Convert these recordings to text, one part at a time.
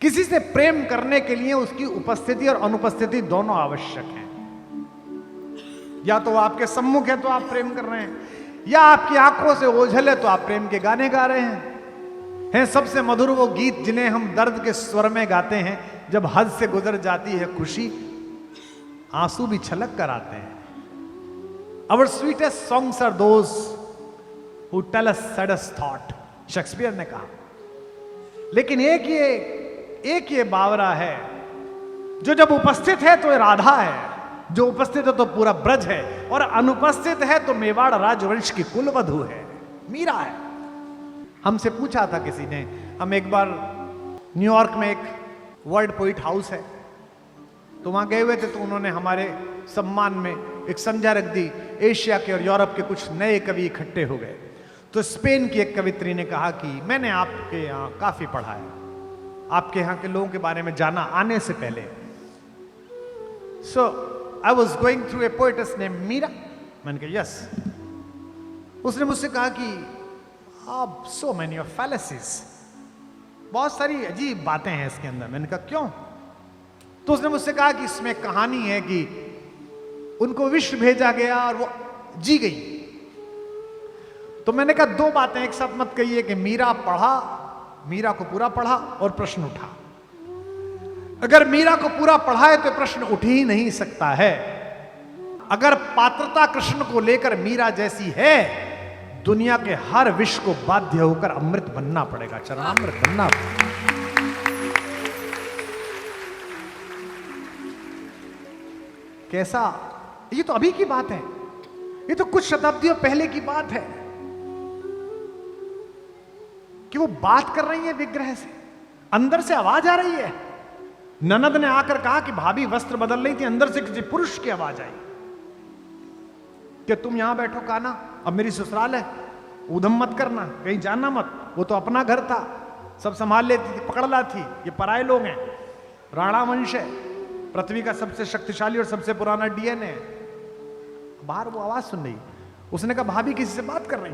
किसी से प्रेम करने के लिए उसकी उपस्थिति और अनुपस्थिति दोनों आवश्यक है। या तो आपके सम्मुख है तो आप प्रेम कर रहे हैं, या आपकी आंखों से ओझल है तो आप प्रेम के गाने गा रहे हैं सबसे मधुर वो गीत जिन्हें हम दर्द के स्वर में गाते हैं, जब हद से गुजर जाती है खुशी आंसू भी छलक कर आते हैं। Our sweetest songs are those who tell us saddest thought, Shakespeare ने कहा। लेकिन एक ये बावरा है जो जब उपस्थित है तो राधा है, जो उपस्थित है तो पूरा ब्रज है, और अनुपस्थित है तो मेवाड़ राजवंश की कुलवधू है, मीरा है। हमसे पूछा था किसी ने, हम एक बार न्यूयॉर्क में एक वर्ल्ड पोइट हाउस है तो वहां गए हुए थे, तो उन्होंने हमारे सम्मान में एक संध्या रख दी। एशिया के और यूरोप के कुछ नए कवि इकट्ठे हो गए, तो स्पेन की एक कवित्री ने कहा कि मैंने आपके यहाँ काफी पढ़ा है, आपके यहाँ के लोगों के बारे में जाना आने से पहले। So I was going through a poetess name Meera. मैंने कहा यस। उसने मुझसे कहा कि आप सो मैनी ऑफ फैलेसीज, बहुत सारी अजीब बातें हैं इसके अंदर। मैंने कहा क्यों? तो उसने मुझसे कहा कि इसमें कहानी है कि उनको विश्व भेजा गया और वो जी गई। तो मैंने कहा दो बातें एक साथ मत कहिए कि मीरा को पूरा पढ़ा और प्रश्न उठा। अगर मीरा को पूरा पढ़ा है तो प्रश्न उठ ही नहीं सकता है। अगर पात्रता कृष्ण को लेकर मीरा जैसी है, दुनिया के हर विष को बाध्य होकर अमृत बनना पड़ेगा, चरणामृत बनना पड़ेगा। कैसा, ये तो अभी की बात है, ये तो कुछ शताब्दियों पहले की बात है कि वो बात कर रही है विग्रह से, अंदर से आवाज आ रही है। ननद ने आकर कहा कि भाभी वस्त्र बदल रही थी, अंदर से किसी पुरुष की आवाज आई कि तुम यहां बैठो काना, अब मेरी ससुराल है, उधम मत करना, कहीं जाना मत। वो तो अपना घर था, सब संभाल लेती थी, पकड़ लाती। ये पराये लोग हैं, राणा वंश है, पृथ्वी का सबसे शक्तिशाली और सबसे पुराना डीएनए है। बाहर वो आवाज सुन रही, उसने कहा भाभी किसी से बात कर रही।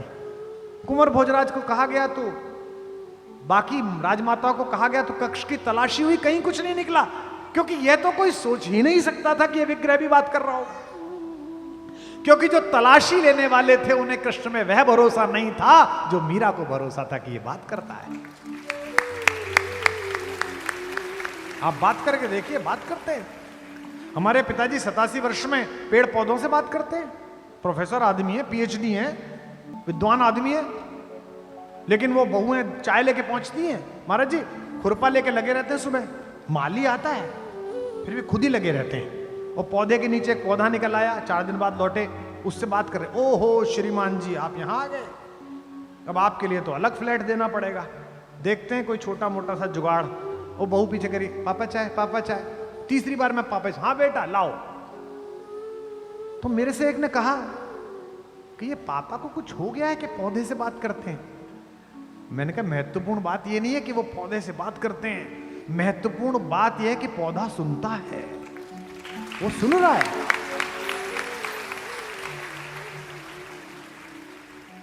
कुंवर भोजराज को कहा गया, तो बाकी राजमाताओं को कहा गया, तो कक्ष की तलाशी हुई, कहीं कुछ नहीं निकला, क्योंकि यह तो कोई सोच ही नहीं सकता था कि यह विग्रह भी बात कर रहा हो। क्योंकि जो तलाशी लेने वाले थे उन्हें कृष्ण में वह भरोसा नहीं था जो मीरा को भरोसा था कि यह बात करता है। आप बात करके देखिए, बात करते हैं। हमारे पिताजी 87 वर्ष में पेड़ पौधों से बात करते हैं। प्रोफेसर आदमी है, पीएचडी है, विद्वान आदमी है, लेकिन वो बहुएं चाय लेके पहुंचती हैं, महाराज जी खुरपा लेके लगे रहते हैं, सुबह माली आता है फिर भी खुद ही लगे रहते हैं। और पौधे के नीचे एक पौधा निकल आया, 4 दिन बाद लौटे, उससे बात कर रहे, ओहो श्रीमान जी आप यहां आ गए, अब आपके लिए तो अलग फ्लैट देना पड़ेगा। देखते हैं कोई छोटा मोटा सा जुगाड़। वो बहू पीछे करी, पापा चाय, पापा चाय। तीसरी बार मैं पापा, हाँ बेटा लाओ। तो मेरे से एक ने कहा कि ये पापा को कुछ हो गया है कि पौधे से बात करते हैं। मैंने कहा महत्वपूर्ण बात ये नहीं है कि वो पौधे से बात करते हैं, महत्वपूर्ण बात यह है कि पौधा सुनता है, वो सुन रहा है।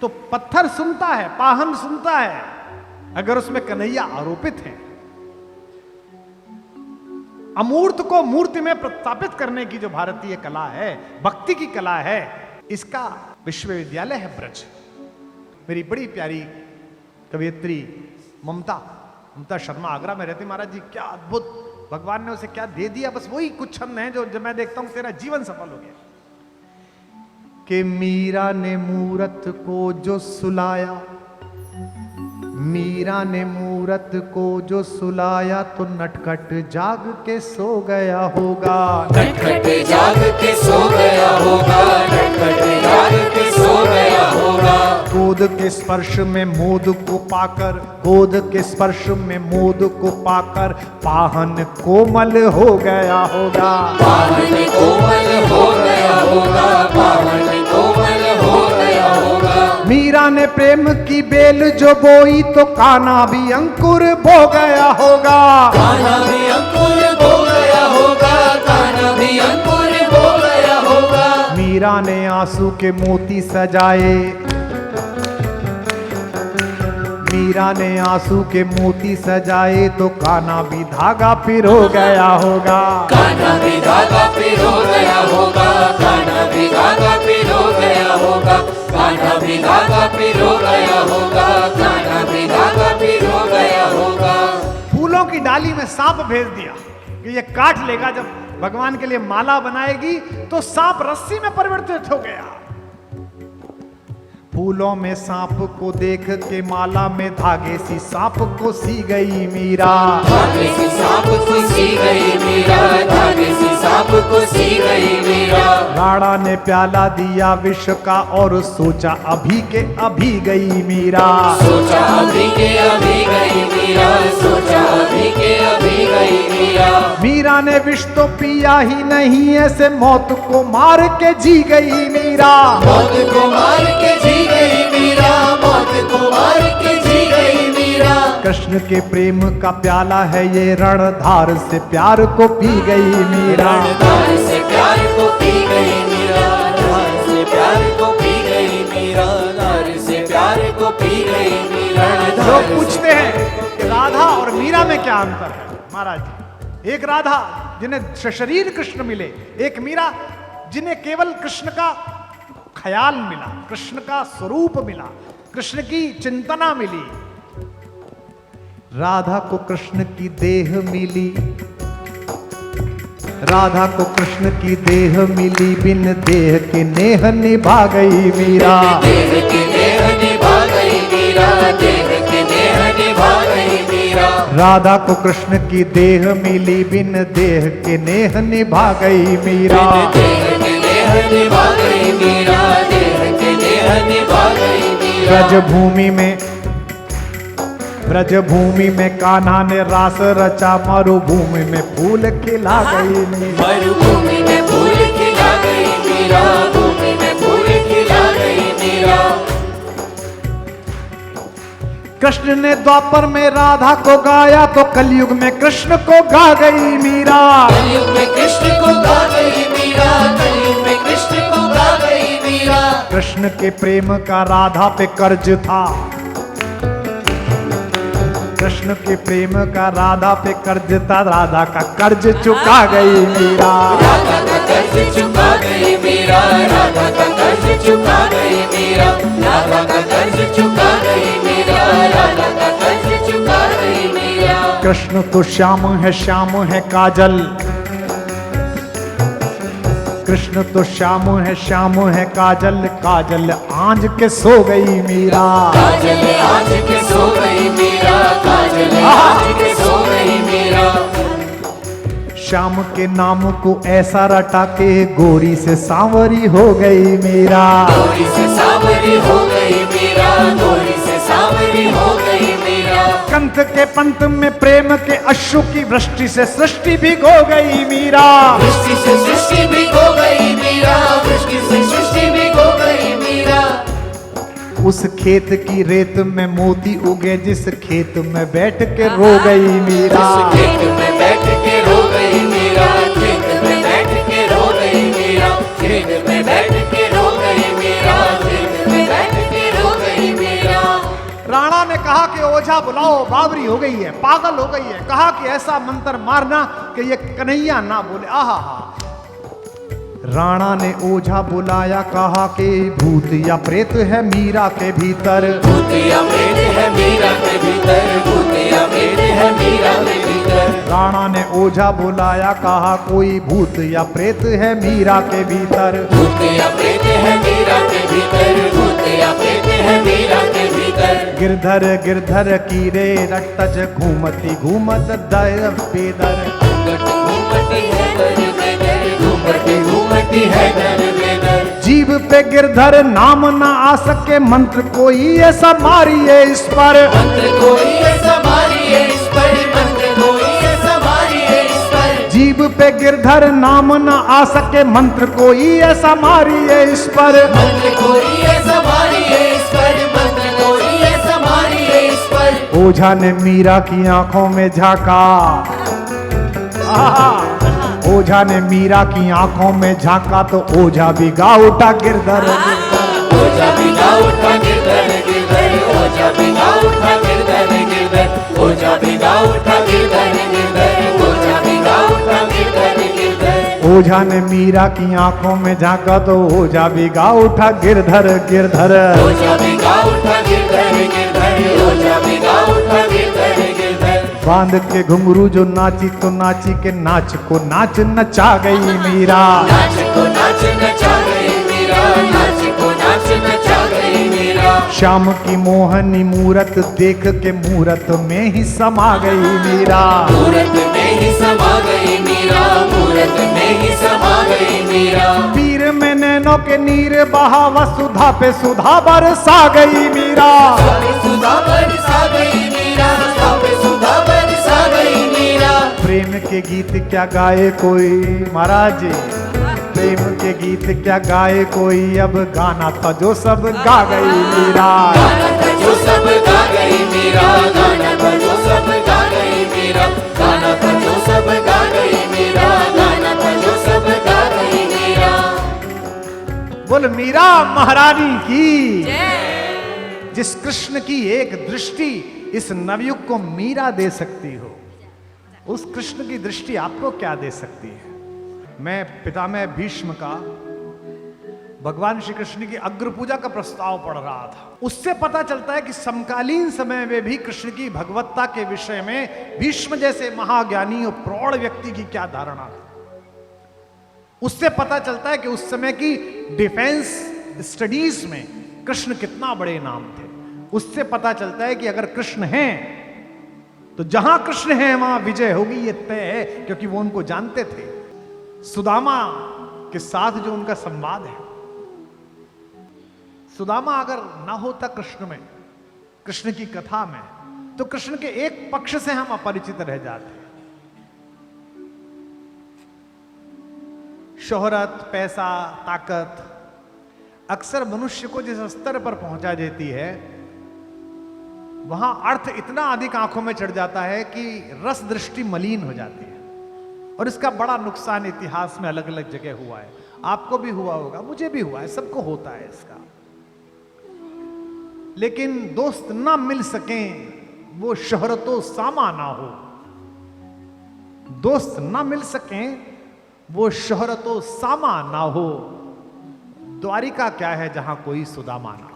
तो पत्थर सुनता है, पाहन सुनता है, अगर उसमें कन्हैया आरोपित है। अमूर्त को मूर्ति में प्रस्थापित करने की जो भारतीय कला है, भक्ति की कला है, इसका विश्वविद्यालय है ब्रज। मेरी बड़ी प्यारी कवियत्री ममता शर्मा आगरा में रहती, महाराज जी क्या अद्भुत, भगवान ने उसे क्या दे दिया, बस वही कुछ छंद हैं जो जब मैं देखता हूं तेरा जीवन सफल हो गया। कि मीरा ने मूरत को जो सुलाया, मीरा ने मूरत को जो सुलाया, तो नटखट जाग के सो गया होगा, नटखट जाग के सो गया होगा, नटखट जाग के सो गया होगा। गोद के स्पर्श में मोद को पाकर, गोद के स्पर्श में मोद को पाकर, पाहन कोमल हो गया होगा, पाहन कोमल हो गया होगा, पाहन कोमल हो गया होगा। मीरा ने प्रेम की बेल जो बोई, तो कान्हा भी अंकुर बो गया होगा, कान्हा भी अंकुर बो गया होगा, कान्हा भी अंकुर बो गया होगा। मीरा ने आंसू के मोती सजाए, मीरा ने आंसू के मोती सजाए तो कान्हा भी धागा पिरो गया होगा। कान्हा भी धागा पिरो गया होगा, कान्हा भी धागा पिरो गया होगा, कान्हा भी धागा पिरो गया होगा, कान्हा भी धागा पिरो गया होगा। फूलों की डाली में सांप भेज दिया कि ये काट लेगा। जब भगवान के लिए माला बनाएगी तो सांप रस्सी में परिवर्तित हो गया। फूलों में सांप को देख के माला में धागे सी सांप को सी गई मीरा। धागे सी सांप को सी गई मीरा, धागे सी सांप को सी गई मीरा। राणा ने प्याला दिया विष का और सोचा अभी के अभी गई मीरा। सोचा अभी के अभी गई मीरा, सोचा अभी के अभी गई मीरा। मीरा ने विष तो पिया ही नहीं, ऐसे मौत को मार के जी गई मीरा। मौत को मार के जी गई मीरा, मौत को मार के जी गई मीरा। कृष्ण के प्रेम का प्याला है ये, रणधार से प्यार को पी गई मीरा। रणधार से प्यार को पी गई मीरा, धार से प्यार को पी गई मीरा, धार से प्यार को पी गई मीरा। लोग पूछते हैं कि राधा और मीरा में क्या अंतर है। महाराज जी, एक राधा जिन्हें शरीर कृष्ण मिले, एक मीरा जिन्हें केवल कृष्ण का ख्याल मिला, कृष्ण का स्वरूप मिला, कृष्ण की चिंतना मिली। राधा को कृष्ण की देह मिली, राधा को कृष्ण की देह मिली, बिन देह के नेह निभा गई मीरा। देह के नेह निभा गई मीरा, देह के नेह निभा गई मीरा। राधा को कृष्ण की देह मिली, बिन देह के नेह निभा गई मीरा। देह के नेह निभा गई मीरा, देह के नेह निभा गई मीरा। ब्रजभूमि में कान्हा ने रास रचा, मरुभूमि में फूल खिला गई मीरा। मरुभूमि में फूल खिला गई मीरा, भूमि में फूल खिला गई मीरा। कृष्ण ने द्वापर में राधा को गाया तो कलयुग में कृष्ण को गा गई मीरा। कलयुग में कृष्ण को गा गई मीरा, कलयुग में कृष्ण को गा गई मीरा। कृष्ण के प्रेम का राधा पे कर्ज था, कृष्ण के प्रेम का राधा पे कर्ज था, राधा का कर्ज चुका गई मीरा। राधा का कर्ज चुका गई मीरा, राधा का कर्ज चुका गई मीरा, राधा का कर्ज चुका गई मीरा, राधा का कर्ज चुका गई मीरा। कृष्ण तो श्याम है काजल, कृष्ण तो श्याम है काजल, काजल आंज के सो गई मीरा। काजल आज के सो गई मीरा, काजल आज के सो गई मीरा। श्याम के नाम को ऐसा रटा के गोरी से सांवरी हो गई मीरा। गोरी से सांवरी हो गई मीरा, गोरी से सांवरी हो गई मीरा। कंठ के पंथ में प्रेम के अश्रु की वृष्टि से सृष्टि भी खो गई मीरा। वृष्टि से सृष्टि भी खो गई मीरा, वृष्टि से सृष्टि भी खो गई मीरा। उस खेत की रेत में मोती उगे, जिस खेत में बैठ के रो गई मीरा। उस खेत में बैठ के रो गई मीरा, खेत में बैठ के रो गई मीरा, खेत में बैठ के रो गई मीरा, खेत में बैठ के रो गई मीरा। राणा ने कहा कि ओझा बुलाओ, बावरी हो गई है, पागल हो गई है। कहा कि ऐसा मंत्र मारना कि ये कन्हैया ना बोले। आहा हा। राणा ने ओझा बुलाया, कहा कि भूत या प्रेत है मीरा के भीतर। भूत या प्रेत है मीरा के भीतर, भूत या प्रेत है मीरा के भीतर। राणा ने ओझा बुलाया, कहा कोई भूत या प्रेत है मीरा के भीतर। भूत या प्रेत है मीरा के भीतर, भूत या प्रेत है मीरा के भीतर। गिरधर गिरधर की रे रट्टज घूमती घूमत दर बेदर। घूमती है दर बेदर, घूमती घूमती है दर बेदर। जीव पे गिरधर नाम ना आ सके, मंत्र कोई ऐसा मारिए इस पर। मंत्र कोई ऐसा मारिए इस पर, मंत्र कोई ऐसा मारिए इस पर। जीव पे गिरधर नाम ना आ सके, मंत्र कोई ऐसा मारिए इस पर। मंत्र कोई ऐसा मारिए इस पर, मंत्र कोई ऐसा मारिए इस पर। ओझा ने मीरा की आंखों में झांका। ओझा ने मीरा की आंखों में झांका तो ओझा भी गा उठा गिरधर। ओझा भी गा उठा गिरधर गिरधर, ओझा भी गा उठा गिरधर गिरधर, ओझा भिगा उठा गिरधर गिरधर, ओझा भिगा उठा गिरधर गिरधर। ओझा ने मीरा की आंखों में झांका तो ओझा भिगा उठा गिरधर गिरधर, ओझा भिगा उठा गिरधर गिरधर, ओझा भिगा उठा गिरधर गिरधर। बांध के घुंघरू जो नाची तो नाची के नाच को नाच नचा गई मीरा, नाच को नाच नचा गई मीरा, नाच को नाच नचा गई मीरा। श्याम की मोहनी मूरत देख के मूरत में ही समा गई मीरा, मूरत में ही समा गई मीरा, मूरत में ही समा गई मीरा। पीर में नैनों के नीर बहा वसुधा पे सुधा बरसा गई मीरा, सुधा बरसा गई मीरा, सुधा बरसा गई मीरा। प्रेम के गीत क्या गाए कोई महाराज जी, प्रेम के गीत क्या गाए कोई, अब गाना था जो सब गा गई मीरा, गाना था जो सब गा गई मीरा, गाना था जो सब गा गई मीरा, गाना था जो सब गा गई मीरा, गाना था जो सब गा गई मीरा। बोल मीरा महारानी की, जिस कृष्ण की एक दृष्टि इस नवयुग को मीरा दे सकती हो, उस कृष्ण की दृष्टि आपको क्या दे सकती है। मैं पितामह भीष्म का भगवान श्री कृष्ण की अग्र पूजा का प्रस्ताव पढ़ रहा था। उससे पता चलता है कि समकालीन समय में भी कृष्ण की भगवत्ता के विषय में भीष्म जैसे महाज्ञानी और प्रौढ़ व्यक्ति की क्या धारणा थी। उससे पता चलता है कि उस समय की डिफेंस स्टडीज में कृष्ण कितना बड़े नाम थे। उससे पता चलता है कि अगर कृष्ण हैं तो जहां कृष्ण हैं वहां विजय होगी, ये तय है, क्योंकि वो उनको जानते थे। सुदामा के साथ जो उनका संवाद है, सुदामा अगर ना होता कृष्ण में, कृष्ण की कथा में, तो कृष्ण के एक पक्ष से हम अपरिचित रह जाते। शोहरत, पैसा, ताकत अक्सर मनुष्य को जिस स्तर पर पहुंचा देती है, वहां अर्थ इतना अधिक आंखों में चढ़ जाता है कि रस दृष्टि मलिन हो जाती है। और इसका बड़ा नुकसान इतिहास में अलग अलग जगह हुआ है। आपको भी हुआ होगा, मुझे भी हुआ है, सबको होता है इसका। लेकिन दोस्त ना मिल सकें वो शोहरतो सामा ना हो, दोस्त ना मिल सकें वो शोहरतो सामा ना हो। द्वारिका क्या है जहां कोई सुदामा ना हो।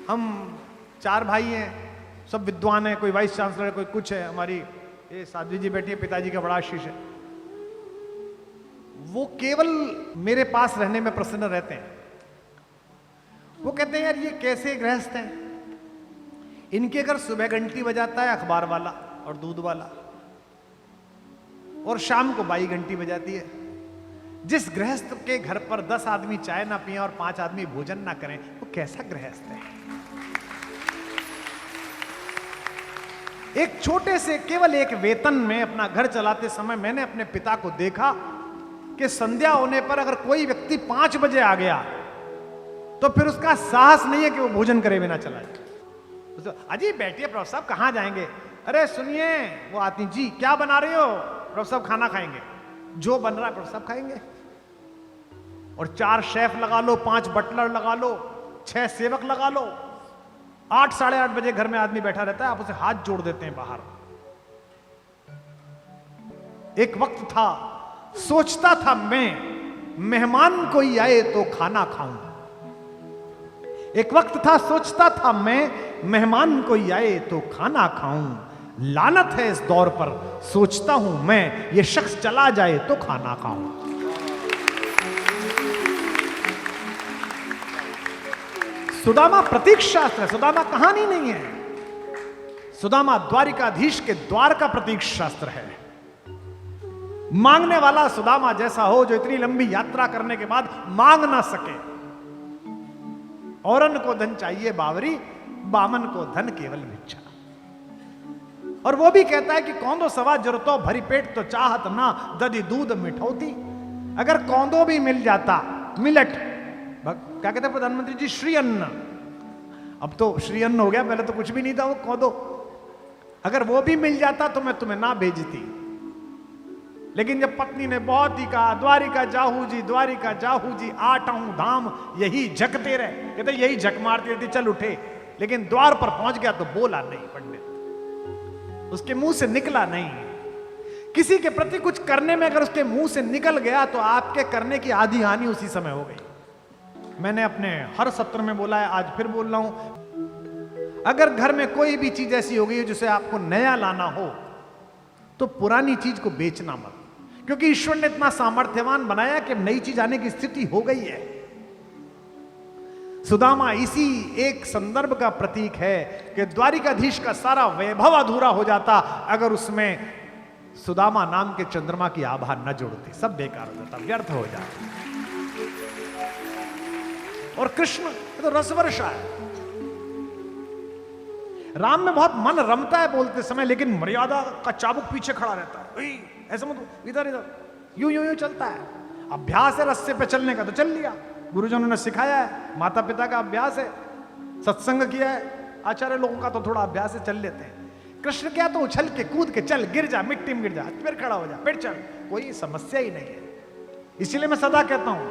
हम 4 भाई हैं, सब विद्वान हैं, कोई वाइस चांसलर है, कोई कुछ है। हमारी ये साध्वी जी बैठी है, पिताजी का बड़ा आशीष है। वो केवल मेरे पास रहने में प्रसन्न रहते हैं। वो कहते हैं यार ये कैसे गृहस्थ हैं, इनके घर सुबह घंटी बजाता है अखबार वाला और दूध वाला, और शाम को बाई घंटी बजाती है। जिस गृहस्थ के घर पर 10 आदमी चाय ना पिए और 5 आदमी भोजन ना करें, वो कैसा गृहस्थ है। एक छोटे से केवल एक वेतन में अपना घर चलाते समय मैंने अपने पिता को देखा कि संध्या होने पर अगर कोई व्यक्ति 5 बजे आ गया तो फिर उसका साहस नहीं है कि वो भोजन करे बिना चला जाए। अजी बैठिए प्रभु साहब, कहां जाएंगे? अरे सुनिए, वो आती जी क्या बना रहे हो? प्रभु साहब खाना खाएंगे, जो बन रहा है प्रभु साहब खाएंगे। और 4 शेफ लगा लो, 5 बटलर लगा लो, 6 सेवक लगा लो, 8 साढ़े 8 बजे घर में आदमी बैठा रहता है, आप उसे हाथ जोड़ देते हैं बाहर। एक वक्त था, सोचता था मैं मेहमान कोई आए तो खाना खाऊं। एक वक्त था, सोचता था मैं मेहमान कोई आए तो खाना खाऊं। लानत है इस दौर पर, सोचता हूं मैं ये शख्स चला जाए तो खाना खाऊं। सुदामा प्रतीक शास्त्र है, सुदामा कहानी नहीं है। सुदामा द्वारिकाधीश के द्वार का प्रतीक शास्त्र है। मांगने वाला सुदामा जैसा हो, जो इतनी लंबी यात्रा करने के बाद मांग ना सके। औरन को धन चाहिए बावरी, बामन को धन केवल भिक्षा। और वो भी कहता है कि कौंदो सवा जरूरतो भरी पेट तो चाहत ना दधी दूध मिठौती। अगर कौंदो भी मिल जाता, मिलट, क्या कहते हैं प्रधानमंत्री जी, श्री अन्न। अब तो श्री अन्न हो गया, पहले तो कुछ भी नहीं था वो कौंदो। अगर वो भी मिल जाता तो मैं तुम्हें ना भेजती। लेकिन जब पत्नी ने बहुत ही कहा, द्वारिका जाहू जी आठों धाम यही झकते रहे, कहते यही झक मारती रहती, चल उठे। लेकिन द्वार पर पहुंच गया तो बोला नहीं पंडित, उसके मुंह से निकला नहीं। किसी के प्रति कुछ करने में अगर उसके मुंह से निकल गया तो आपके करने की आधी हानि उसी समय हो गई। मैंने अपने हर सत्र में बोला है, आज फिर बोल रहा हूं, अगर घर में कोई भी चीज ऐसी हो गई है जिसे आपको नया लाना हो तो पुरानी चीज को बेचना मत, क्योंकि ईश्वर ने इतना सामर्थ्यवान बनाया कि नई चीज आने की स्थिति हो गई है। सुदामा इसी एक संदर्भ का प्रतीक है कि द्वारिकाधीश का सारा वैभव अधूरा हो जाता अगर उसमें सुदामा नाम के चंद्रमा की आभा न जोड़ती, सब बेकार हो जाता, व्यर्थ हो जाता। और कृष्ण ये तो रसवर्षा है। राम में बहुत मन रमता है बोलते समय, लेकिन मर्यादा का चाबुक पीछे खड़ा रहता है, ऐसा मत, इधर इधर यूं यूं यूं चलता है। अभ्यास है रस्ते पे चलने का तो चल लिया, गुरुजनों ने सिखाया है, माता पिता का अभ्यास है, सत्संग किया है, आचार्य लोगों का तो थोड़ा अभ्यास है, चल लेते हैं। कृष्ण क्या तो उछल के कूद के चल, गिर जा, मिट्टी में गिर जा, फिर खड़ा हो जा, फिर चल, कोई समस्या ही नहीं है। इसीलिए मैं सदा कहता हूं,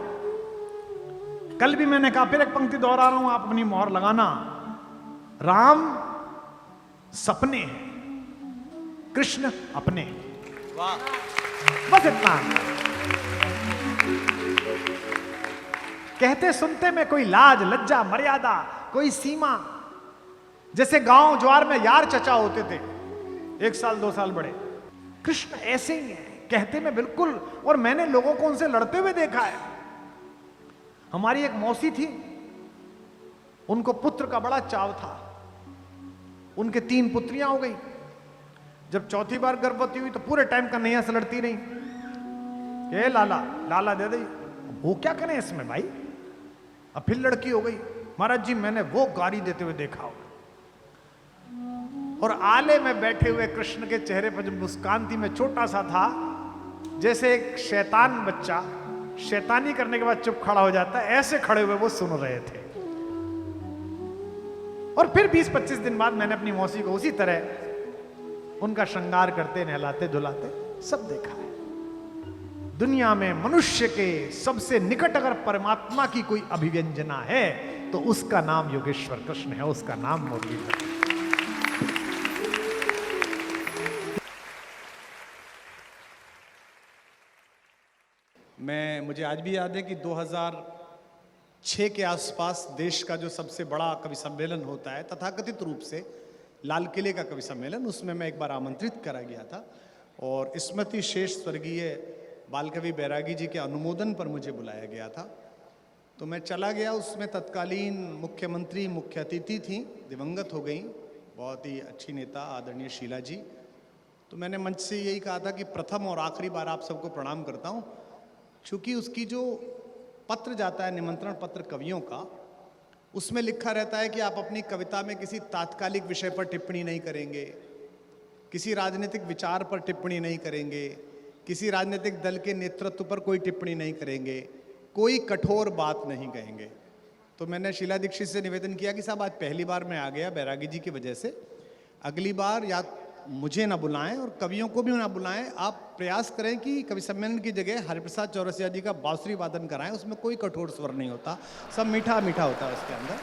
कल भी मैंने कहा, फिर एक पंक्ति दोहरा रहा हूं, आप अपनी मोहर लगाना, राम सपने हैं, कृष्ण अपने। वाह, बस इतना। कहते सुनते में कोई लाज लज्जा मर्यादा, कोई सीमा। जैसे गांव ज्वार में यार चचा होते थे, 1 साल 2 साल बड़े, कृष्ण ऐसे ही हैं, कहते में बिल्कुल। और मैंने लोगों को उनसे लड़ते हुए देखा है। हमारी एक मौसी थी, उनको पुत्र का बड़ा चाव था, उनके 3 पुत्रियां हो गई। जब चौथी बार गर्भवती हुई तो पूरे टाइम का नैया से लड़ती रही, ये लाला लाला दे दे, वो क्या करें इसमें भाई। अब फिर लड़की हो गई, महाराज जी मैंने वो गाली देते हुए देखा हो। और आले में बैठे हुए कृष्ण के चेहरे पर जब मुस्कान थी, मैं छोटा सा था, जैसे एक शैतान बच्चा शैतानी करने के बाद चुप खड़ा हो जाता है, ऐसे खड़े हुए वो सुन रहे थे। और फिर 20-25 दिन बाद मैंने अपनी मौसी को उसी तरह उनका श्रृंगार करते, नहलाते धुलाते सब देखा है। दुनिया में मनुष्य के सबसे निकट अगर परमात्मा की कोई अभिव्यंजना है तो उसका नाम योगेश्वर कृष्ण है, उसका नाम मुरलीधर। मुझे आज भी याद है कि 2006 के आसपास देश का जो सबसे बड़ा कवि सम्मेलन होता है तथाकथित रूप से लाल किले का कवि सम्मेलन, उसमें मैं एक बार आमंत्रित करा गया था और स्मृति शेष स्वर्गीय बाल कवि बैरागी जी के अनुमोदन पर मुझे बुलाया गया था। तो मैं चला गया, उसमें तत्कालीन मुख्यमंत्री मुख्य अतिथि थी, दिवंगत हो गई, बहुत ही अच्छी नेता आदरणीय शीला जी। तो मैंने मंच से यही कहा था कि प्रथम और आखिरी बार आप सबको प्रणाम करता हूँ, क्योंकि उसकी जो पत्र जाता है, निमंत्रण पत्र कवियों का, उसमें लिखा रहता है कि आप अपनी कविता में किसी तात्कालिक विषय पर टिप्पणी नहीं करेंगे, किसी राजनीतिक विचार पर टिप्पणी नहीं करेंगे, किसी राजनीतिक दल के नेतृत्व पर कोई टिप्पणी नहीं करेंगे, कोई कठोर बात नहीं कहेंगे। तो मैंने शीला दीक्षित से निवेदन किया कि साहब आज पहली बार मैं आ गया बैरागी जी की वजह से, अगली बार या मुझे ना बुलाएं और कवियों को भी ना बुलाएं, आप प्रयास करें कि कवि सम्मेलन की जगह हरिप्रसाद चौरसिया जी का बांसुरी वादन कराएं, उसमें कोई कठोर स्वर नहीं होता, सब मीठा मीठा होता है उसके अंदर।